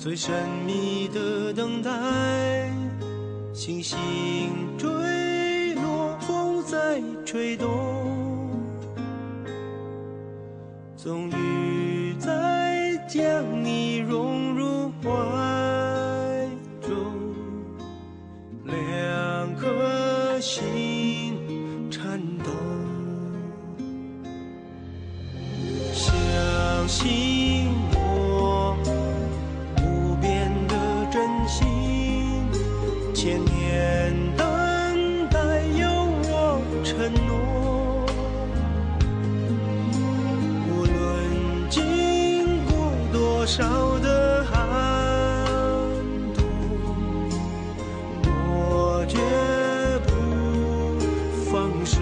最神秘的等待，星星坠落，风在吹动，终于再将你融入怀中，两颗心颤抖，相信我无边的真心，千年等待有我承诺，无论经过多少的寒冬，我绝不放手。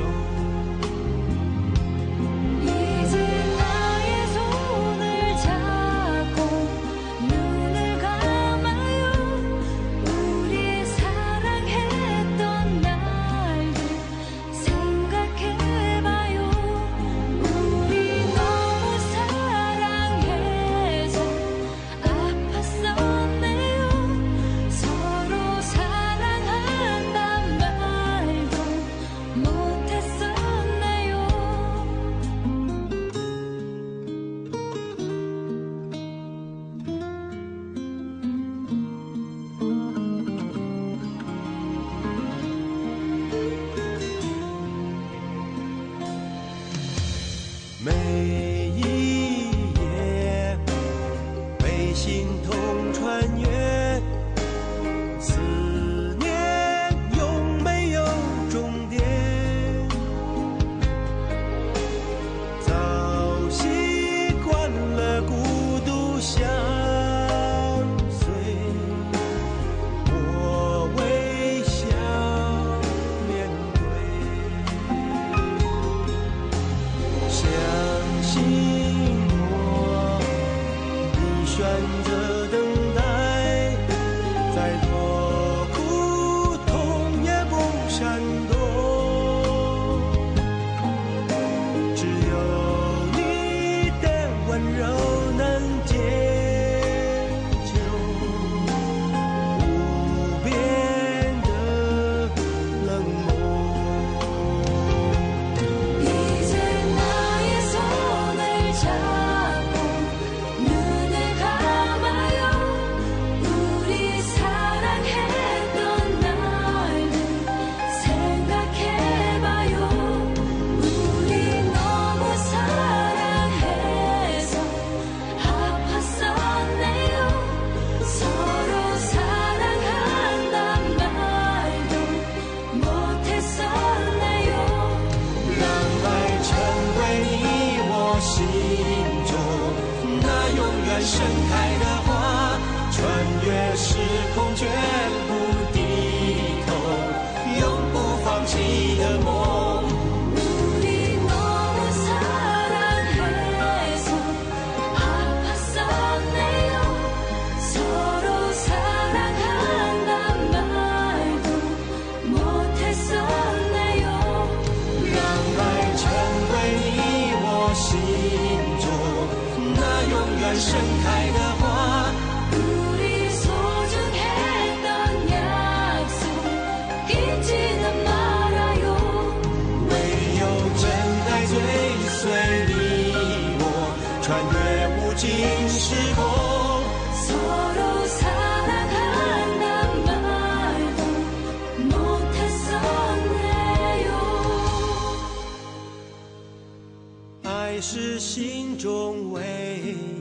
每一夜被心痛穿越，思念永没有终点，早习惯了孤独相随，我微笑面对。相信我，你选择等待，再多苦痛也不闪躲。只有你的温柔能解救无边的冷漠。 盛开的花，穿越时空，绝不低头，永不放弃的梦。 盛开的花， 우리 소중했던 약속 잊지는 말아요. 唯有真爱追随你我，穿越无尽时空。 서로 사랑한단 말도 못했었네요. 爱是心中唯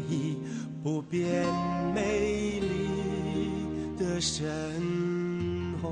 一 不变美丽的神话。